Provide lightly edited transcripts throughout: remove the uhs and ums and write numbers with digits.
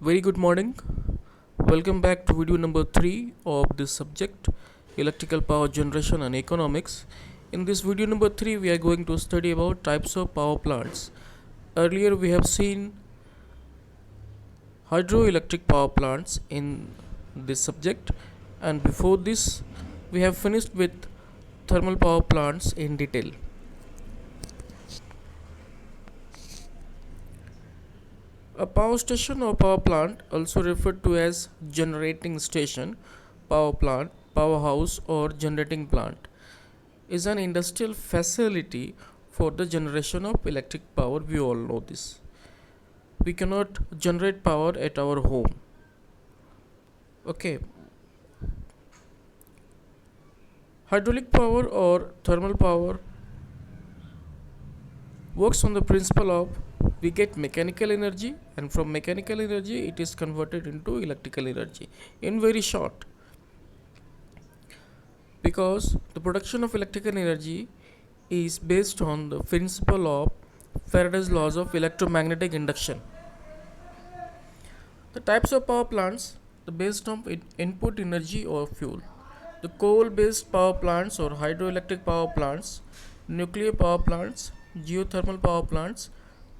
Very good morning. Welcome back to video number 3 of this subject, electrical power generation and economics. In this video number 3 we are going to study about types of power plants. Earlier we have seen hydroelectric power plants in this subject, and before this we have finished with thermal power plants in detail. A power station or power plant, also referred to as generating station, power plant, powerhouse, or generating plant, is an industrial facility for the generation of electric power. We all know this. We cannot generate power at our home. Okay. Hydraulic power or thermal power works on the principle of we get mechanical energy, and from mechanical energy it is converted into electrical energy. In very short, because the production of electrical energy is based on the principle of Faraday's laws of electromagnetic induction. The types of power plants, the based on input energy or fuel. The coal-based power plants or hydroelectric power plants, nuclear power plants, geothermal power plants,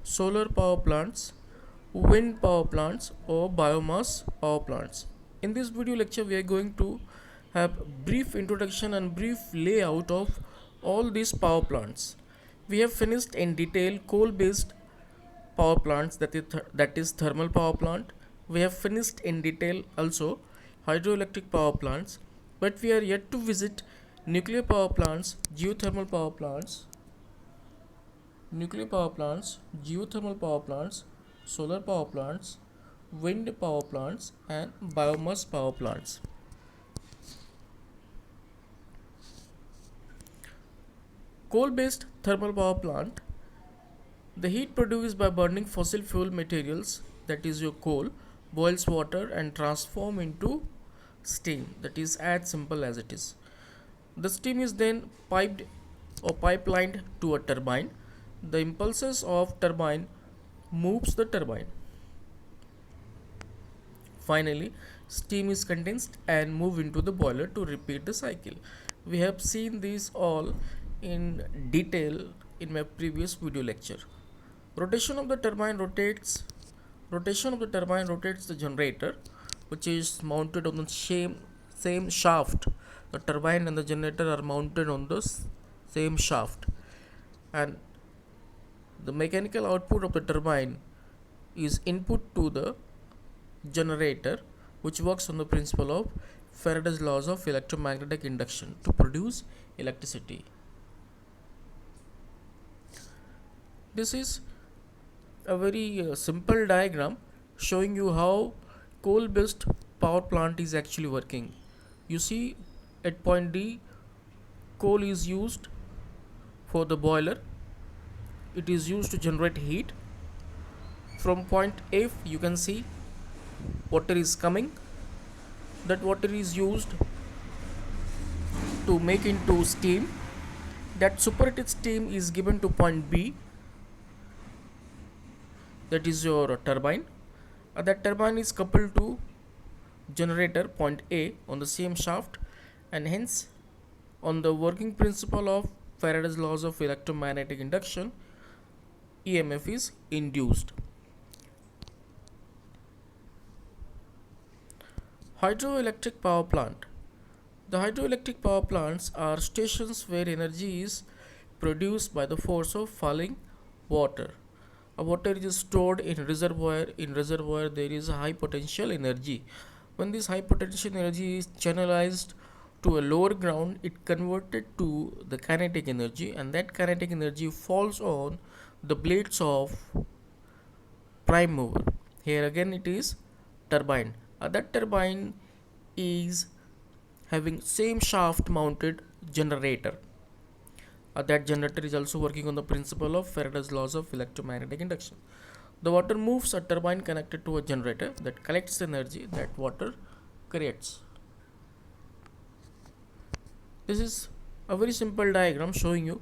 solar power plants, wind power plants, or biomass power plants. In this video lecture we are going to have brief introduction and brief layout of all these power plants. We have finished in detail coal based power plants, that is thermal power plant. We have finished in detail also hydroelectric power plants, but we are yet to visit nuclear power plants, geothermal power plants, geothermal power plants, solar power plants, wind power plants, and biomass power plants. Coal-based thermal power plant, the heat produced by burning fossil fuel materials, that is your coal, boils water and transform into steam, that is as simple as it is. The steam is then piped or pipelined to a turbine. The impulses of turbine moves the turbine. Finally, steam is condensed and moved into the boiler to repeat the cycle. We have seen these all in detail in my previous video lecture. Rotation of the turbine rotates the generator, which is mounted on the same shaft. The turbine and the generator are mounted on the same shaft, and the mechanical output of the turbine is input to the generator, which works on the principle of Faraday's laws of electromagnetic induction to produce electricity. This is a very simple diagram showing you how coal based power plant is actually working. You see, at point D, coal is used for the boiler. It is used to generate heat. From point F you can see water is coming. That water is used to make into steam. That superheated steam is given to point B, that is your turbine. That turbine is coupled to generator point A on the same shaft, and hence on the working principle of Faraday's laws of electromagnetic induction, EMF is induced. Hydroelectric power plant. The hydroelectric power plants are stations where energy is produced by the force of falling water. A water is stored in reservoir. In reservoir there is a high potential energy. When this high potential energy is channelized to a lower ground, it converted to the kinetic energy, and that kinetic energy falls on the blades of prime mover. Here again it is turbine. That turbine is having same shaft mounted generator. That generator is also working on the principle of Faraday's laws of electromagnetic induction. The water moves a turbine connected to a generator that collects energy that water creates. This is a very simple diagram showing you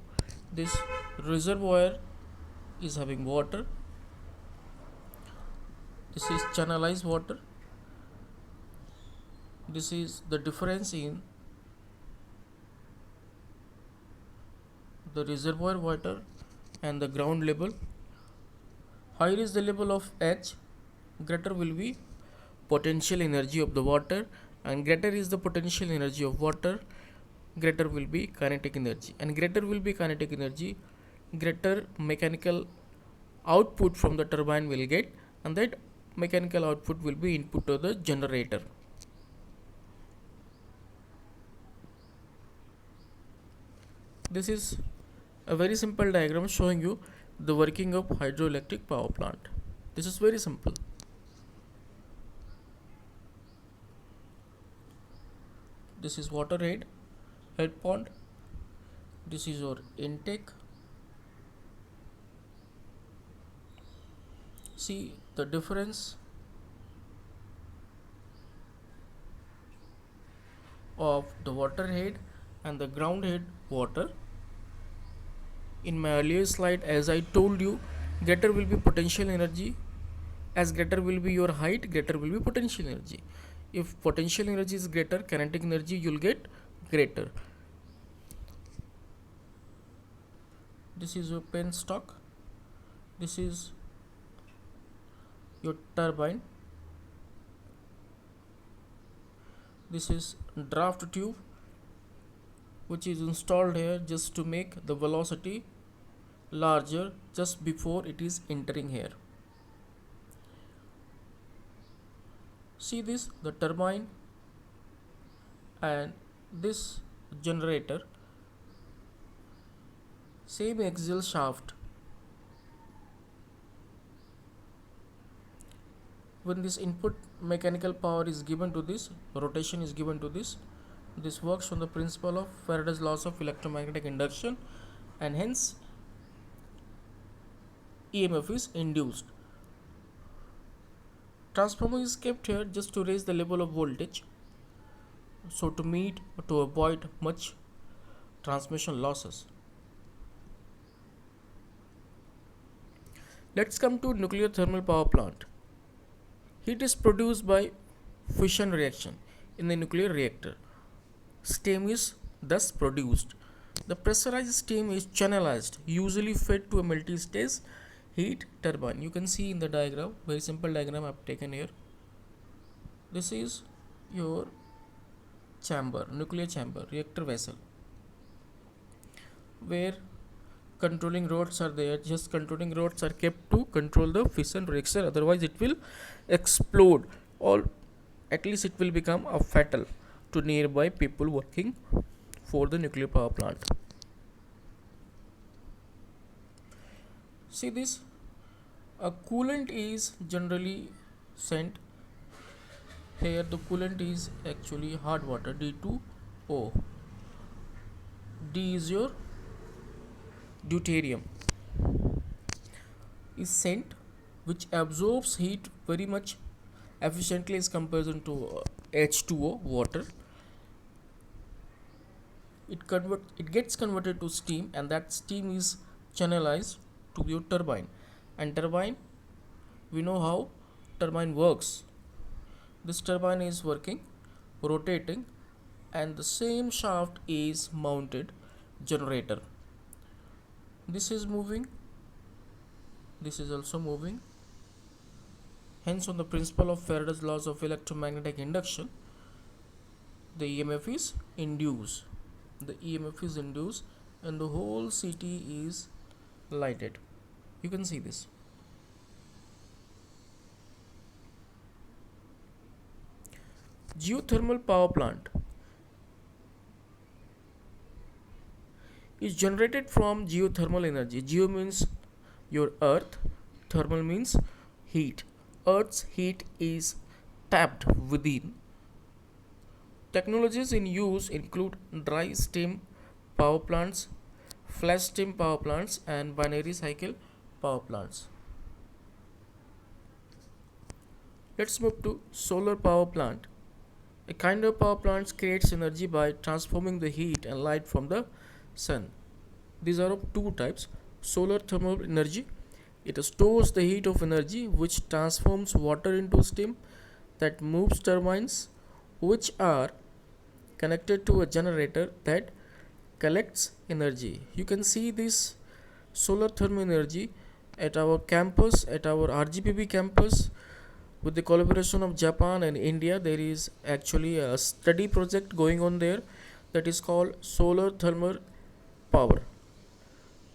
this reservoir is having water. This is channelized water. This is the difference in the reservoir water and the ground level. Higher is the level of H, greater will be potential energy of the water, and greater is the potential energy of water, greater will be kinetic energy, and greater will be kinetic energy, greater mechanical output from the turbine will get, and that mechanical output will be input to the generator. This is a very simple diagram showing you the working of hydroelectric power plant. This is very simple. This is water head pond. This is your intake. See the difference of the water head and the ground head water. In my earlier slide, as I told you, greater will be potential energy. As greater will be your height, greater will be potential energy. If potential energy is greater, kinetic energy you will get greater. This is your penstock. This is your turbine. This is draft tube which is installed here just to make the velocity larger just before it is entering here. See this, the turbine and this generator, same axial shaft. When this input mechanical power is given to this, rotation is given to this works on the principle of Faraday's laws of electromagnetic induction, and hence EMF is induced. Transformer is kept here just to raise the level of voltage, so to meet or to avoid much transmission losses. Let's come to nuclear thermal power plant. Heat is produced by fission reaction in the nuclear reactor. Steam is thus produced. The pressurized steam is channelized, usually fed to a multi-stage heat turbine. You can see in the diagram, very simple diagram I have taken here. This is your chamber, nuclear chamber, reactor vessel, where controlling rods are there. Just controlling rods are kept to control the fission reaction, otherwise it will explode, or at least it will become a fatal to nearby people working for the nuclear power plant. See this, a coolant is generally sent here. The coolant is actually hard water, D2O. D is your deuterium, is sent, which absorbs heat very much efficiently as comparison to H2O, water. It gets converted to steam, and that steam is channelized to your turbine. And turbine, we know how turbine works. This turbine is working, rotating, and the same shaft is mounted generator. This is moving, this is also moving. Hence, on the principle of Faraday's laws of electromagnetic induction, the EMF is induced. The EMF is induced and the whole city is lighted. You can see this. Geothermal power plant is generated from geothermal energy. Geo means your earth, thermal means heat. Earth's heat is tapped within. Technologies in use include dry steam power plants, flash steam power plants, and binary cycle power plants. Let's move to solar power plant. A kind of power plant creates energy by transforming the heat and light from the sun. These are of two types: solar thermal energy It stores the heat of energy which transforms water into steam that moves turbines which are connected to a generator that collects energy. You can see this solar thermal energy at our campus, at our RGPB campus. With the collaboration of Japan and India, there is actually a study project going on there that is called solar thermal power.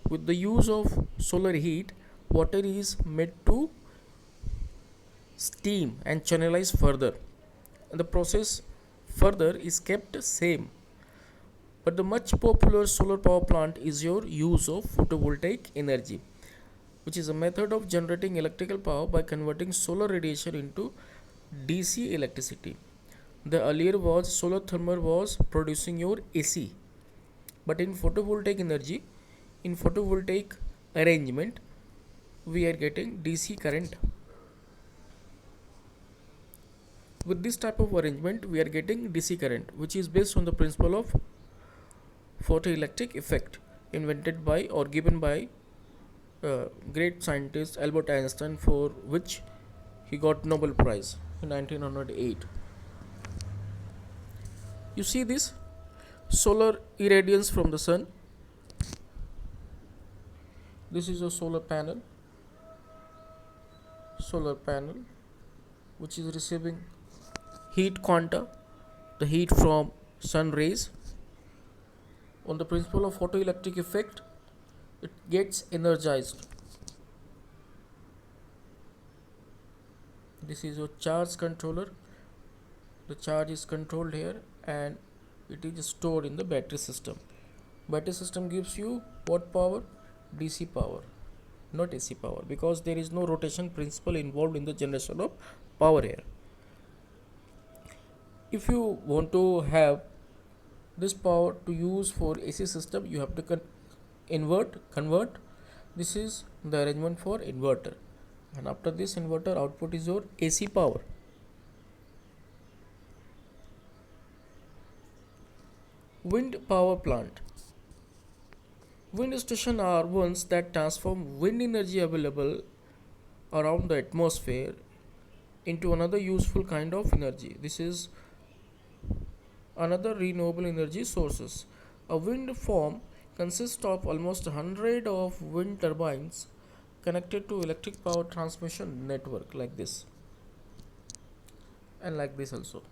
With the use of solar heat, water is made to steam and channelize further. And the process further is kept same. But the much popular solar power plant is your use of photovoltaic energy, which is a method of generating electrical power by converting solar radiation into DC electricity. The earlier was solar thermal was producing your AC, but in photovoltaic arrangement, we are getting DC current. With this type of arrangement, we are getting DC current, which is based on the principle of photoelectric effect invented by or given by great scientist Albert Einstein, for which he got Nobel Prize in 1908. You see this solar irradiance from the sun. This is a solar panel which is receiving heat quanta, the heat from sun rays. On the principle of photoelectric effect, it gets energized. This is a charge controller. The charge is controlled here and it is stored in the battery system. Battery system gives you what power? DC power, not AC power, because there is no rotation principle involved in the generation of power here. If you want to have this power to use for AC system, you have to convert. This is the arrangement for inverter, and after this inverter output is your AC power. Wind power plant. Wind stations are ones that transform wind energy available around the atmosphere into another useful kind of energy. This is another renewable energy sources. A wind farm consists of almost 100 of wind turbines connected to electric power transmission network, like this and like this also.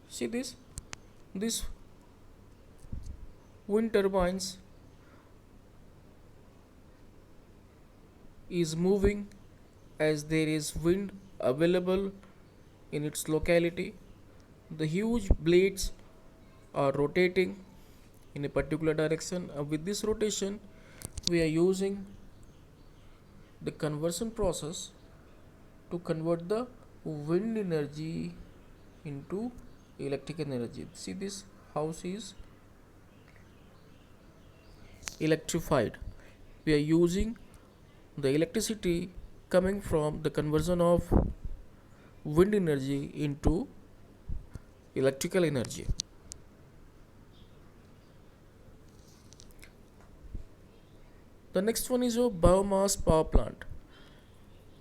See this wind turbines is moving as there is wind available in its locality. The huge blades are rotating in a particular direction. With this rotation, we are using the conversion process to convert the wind energy into electrical energy. See, this house is electrified. We are using the electricity coming from the conversion of wind energy into electrical energy. The next one is your biomass power plant.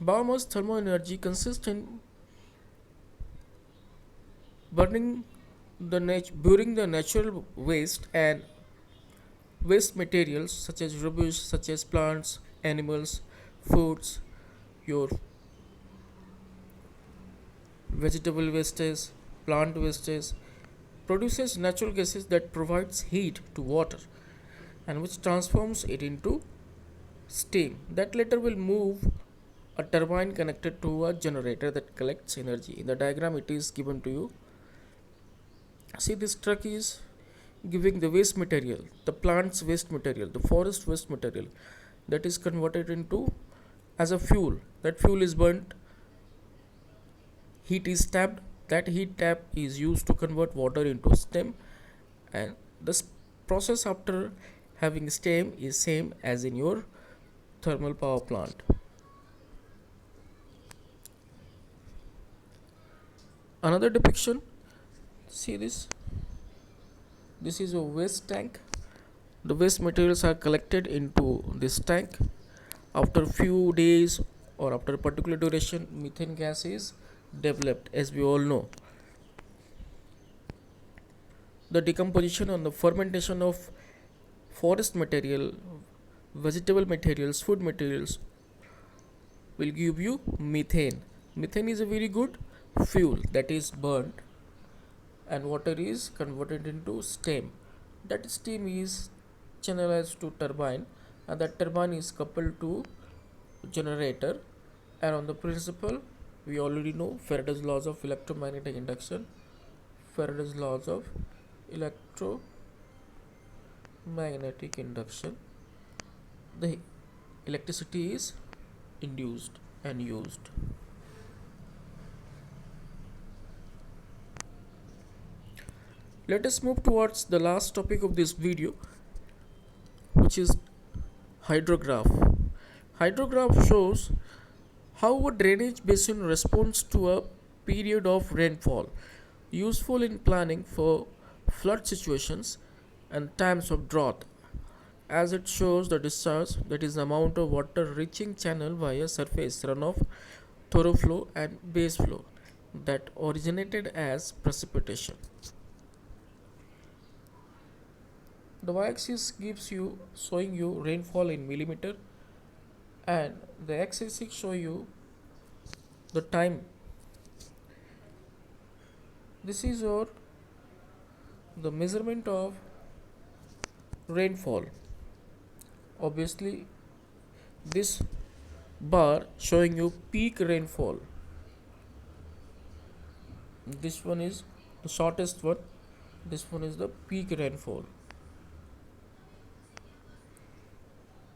Biomass thermal energy consists in burning burying the natural waste and waste materials such as rubbish, such as plants, animals, foods, your vegetable wastage, plant wastage, produces natural gases that provides heat to water and which transforms it into steam that later will move a turbine connected to a generator that collects energy. In the diagram it is given to you. See, this truck is giving the waste material, the plant's waste material, the forest waste material, that is converted into as a fuel. That fuel is burnt, heat is tapped, that heat tap is used to convert water into steam, and this process after having steam is same as in your thermal power plant. Another depiction, see this is a waste tank The waste materials are collected into this tank. After a few days or after a particular duration, methane gas is developed, as we all know. The decomposition and the fermentation of forest material, vegetable materials, food materials will give you methane. Methane is a very good fuel that is burnt and water is converted into steam. That steam is channelized to turbine and that turbine is coupled to generator, and on the principle we already know Faraday's laws of electromagnetic induction. Faraday's laws of electromagnetic induction, the electricity is induced and used. Let us move towards the last topic of this video, which is hydrograph. Hydrograph shows how a drainage basin responds to a period of rainfall, useful in planning for flood situations and times of drought, as it shows the discharge, that is the amount of water reaching channel via surface runoff, thorough flow and base flow that originated as precipitation. The y-axis gives you showing you rainfall in millimeter and the x-axis show you the time. This is your the measurement of rainfall. Obviously this bar showing you peak rainfall. This one is the shortest one. This one is the peak rainfall.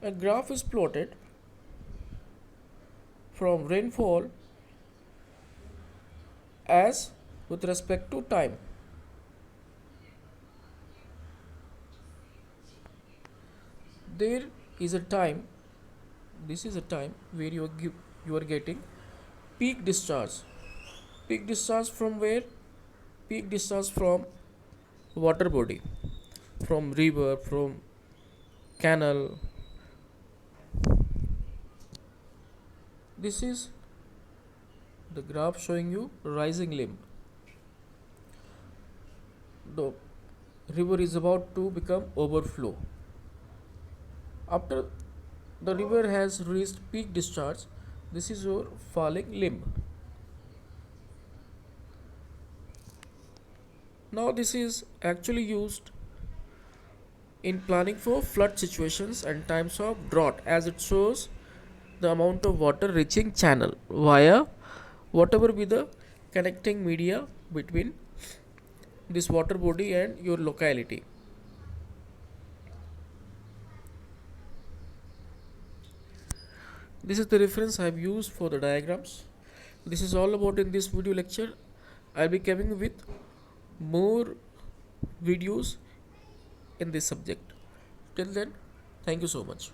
A graph is plotted from rainfall as with respect to time. There is a time, this is a time where you are getting peak discharge. Peak discharge from where? Peak discharge from water body, from river, from canal. This is the graph showing you rising limb. The river is about to become overflow. After the river has reached peak discharge, this is your falling limb. Now this is actually used in planning for flood situations and times of drought, as it shows the amount of water reaching channel via whatever be the connecting media between this water body and your locality. This is the reference I have used for the diagrams. This is all about in this video lecture. I'll be coming with more videos in this subject. Till then, thank you so much.